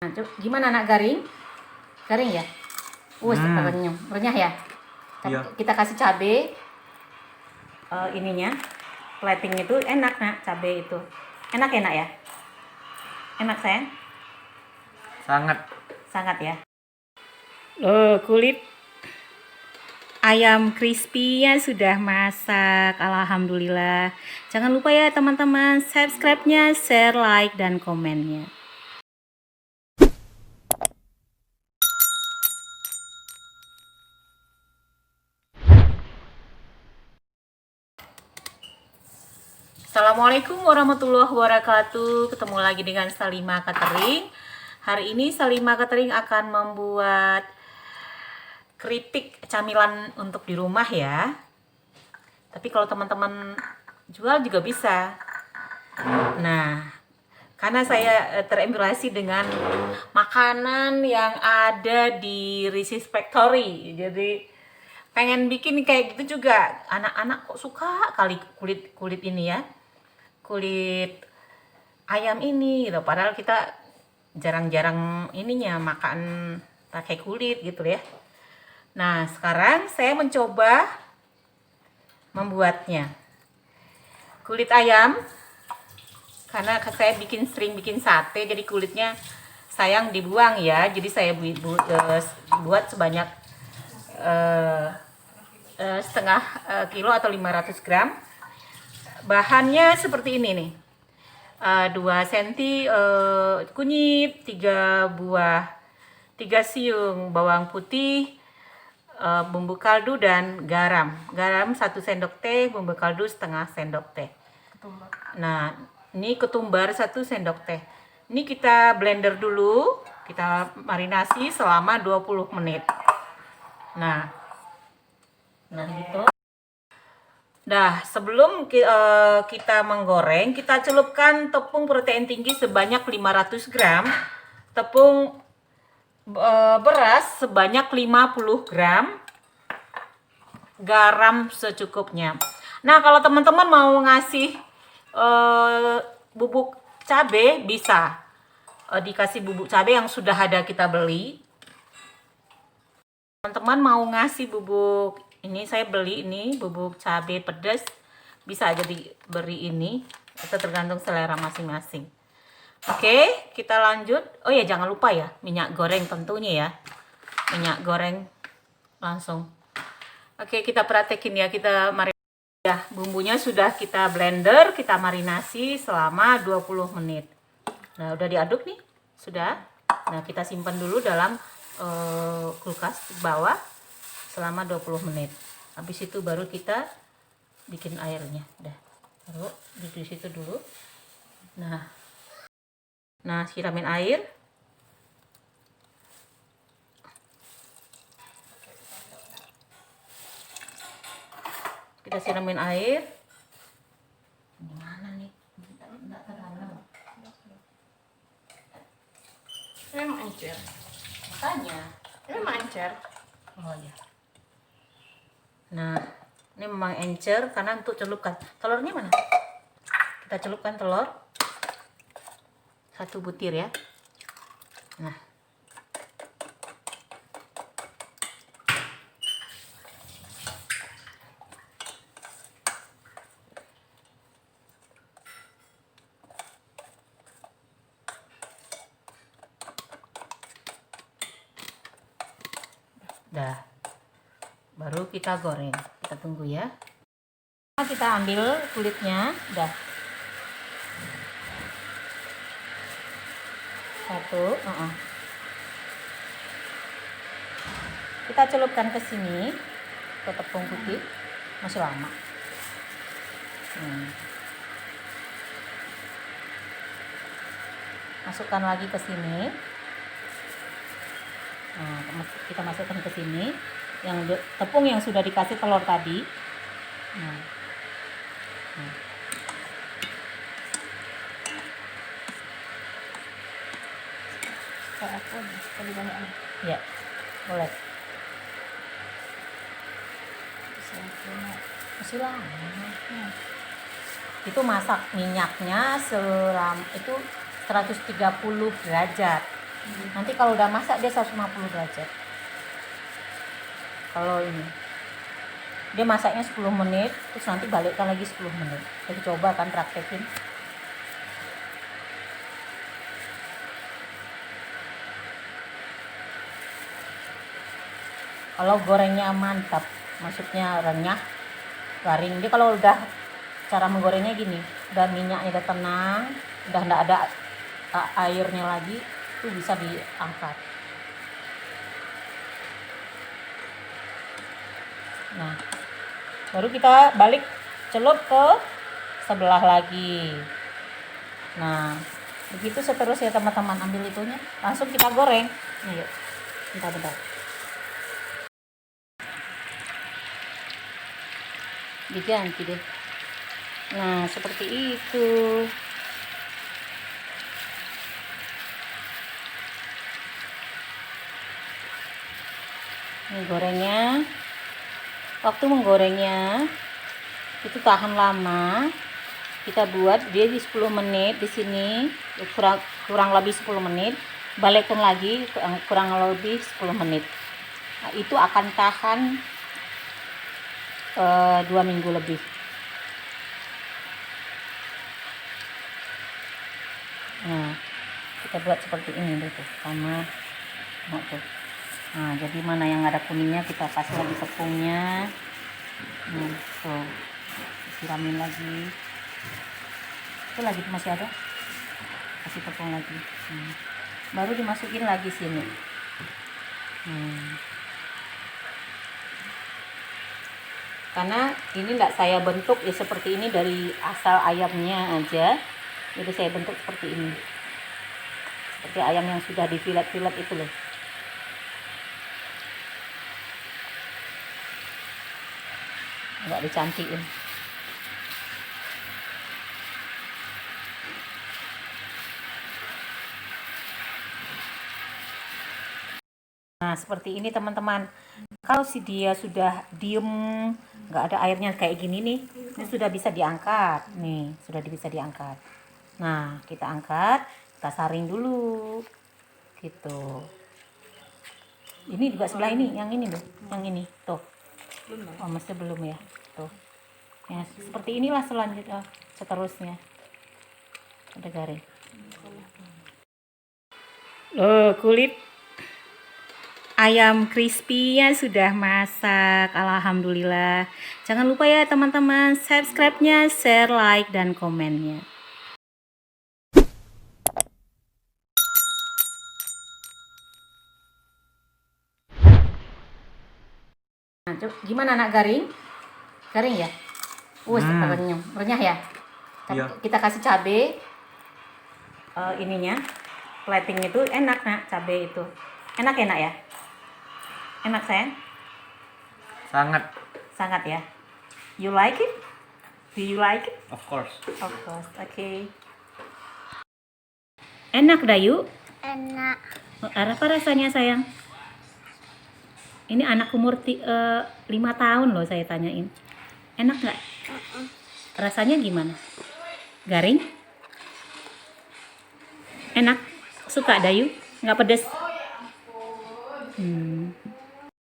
Nah, gimana nak garing? Garing ya? Renyah ya? Iya. Kita kasih cabai. Ininya, plating itu enak nak, cabai itu. Enak ya nak ya? Enak sayang? Sangat. Sangat ya. Kulit ayam crispy-nya sudah masak. Alhamdulillah. Jangan lupa ya teman-teman, subscribe-nya, share, like, dan komennya. Assalamualaikum warahmatullahi wabarakatuh. Ketemu lagi dengan Salima Catering. Hari ini Salima Catering akan membuat keripik camilan untuk di rumah ya. Tapi kalau teman-teman jual juga bisa. Nah, karena saya terinspirasi dengan makanan yang ada di Ricis Factory, jadi pengen bikin kayak gitu juga. Anak-anak kok suka kali kulit ini ya, kulit ayam ini gitu. Padahal kita jarang-jarang ininya makan pakai kulit gitu ya. Nah, sekarang saya mencoba membuatnya. Kulit ayam, karena saya sering bikin sate, jadi kulitnya sayang dibuang ya. Jadi saya buat sebanyak setengah kilo atau 500 gram. Bahannya seperti ini nih. 2 cm kunyit, 3 siung bawang putih, bumbu kaldu dan garam. Garam 1 sendok teh, bumbu kaldu setengah sendok teh. Nah, ini ketumbar 1 sendok teh. Ini kita blender dulu, kita marinasi selama 20 menit. Nah gitu. Nah, sebelum kita menggoreng, kita celupkan tepung protein tinggi sebanyak 500 gram, tepung beras sebanyak 50 gram, garam secukupnya. Nah, kalau teman-teman mau ngasih bubuk cabai, bisa dikasih bubuk cabai yang sudah ada kita beli. Teman-teman mau ngasih bubuk ini, saya beli ini bubuk cabai pedas, bisa aja diberi ini, itu tergantung selera masing-masing. Oke, kita lanjut. Oh ya, jangan lupa ya minyak goreng tentunya ya, minyak goreng langsung. Oke, kita praktekin ya, kita marinasi ya. Bumbunya sudah kita blender, kita marinasi selama 20 menit. Nah, udah diaduk nih, sudah. Nah, kita simpan dulu dalam kulkas bawah selama 20 menit. Habis itu baru kita bikin airnya. Udah. Taruh di situ dulu. Nah, siramin air. Kita siramin air. Gimana nih? Enggak terlalu. Memang encer. Makanya. Memang encer. Oh ya. Nah, ini memang encer karena untuk celupkan. Telurnya mana? Kita celupkan telur 1 butir ya. Nah. Dah. Baru kita goreng. Kita tunggu ya. Nah, kita ambil kulitnya. Dah. 1. Kita celupkan ke sini, ke tepung putih. Masih lama. Masukkan lagi ke sini. Nah, kita masukkan ke sini yang tepung yang sudah dikasih telur tadi. Nah. Kayak aku sekali banyak. Ya, boleh. Masih lama. Itu masak minyaknya itu 130 derajat. Nanti kalau udah masak dia 150 derajat. Kalau ini dia masaknya 10 menit, terus nanti balikkan lagi 10 menit. Jadi coba kan praktekin. Kalau gorengnya mantap, maksudnya renyah, garing. Dia kalau udah cara menggorengnya gini, udah minyaknya udah tenang, udah enggak ada airnya lagi, itu bisa diangkat. Nah, baru kita balik celup ke sebelah lagi. Nah, begitu seterusnya teman-teman, ambil itunya, langsung kita goreng. Nih, yuk. Bentar. Diganti deh. Nah, seperti itu. Ini gorengnya. Waktu menggorengnya itu tahan lama. Kita buat dia di 10 menit di sini, kurang lebih 10 menit. Balikkan lagi kurang lebih 10 menit. Nah, itu akan tahan 2 minggu lebih. Nah, kita buat seperti ini tuh sama tuh. Nah, jadi mana yang ada kuningnya kita kasih lagi tepungnya. Tuh, siramin lagi. Itu lagi masih ada, kasih tepung lagi. Baru dimasukin lagi sini. Karena ini enggak saya bentuk ya seperti ini dari asal ayamnya aja, jadi saya bentuk seperti ini, seperti ayam yang sudah difilet-filet itu loh. Enggak dicantikin. Nah, seperti ini teman-teman. Kalau si dia sudah diem, nggak ada airnya kayak gini nih, ini sudah bisa diangkat. Nih, sudah bisa diangkat. Nah, kita angkat, kita saring dulu. Gitu. Ini juga sebelah ini, yang ini loh, yang ini. Tuh. Oh, masih belum ya. Tuh. Ya, seperti inilah selanjutnya, seterusnya. Udah garing. Kulit ayam crispy-nya sudah masak. Alhamdulillah. Jangan lupa ya teman-teman, subscribe-nya, share, like, dan komennya. Nah, gimana nak, garing? Garing ya? Renyah ya? Iya. Kita kasih cabai. Ininya, plating itu enak nak, cabai itu. Enak ya? Enak sayang? Sangat ya. You like it? Do you like it? Of course. Of course. Okay. Enak Dayu? Enak. Apa rasanya sayang? Ini anak umur 5 tahun loh saya tanyain. Enak nggak? Rasanya gimana? Garing? Enak? Suka Dayu? Nggak pedes?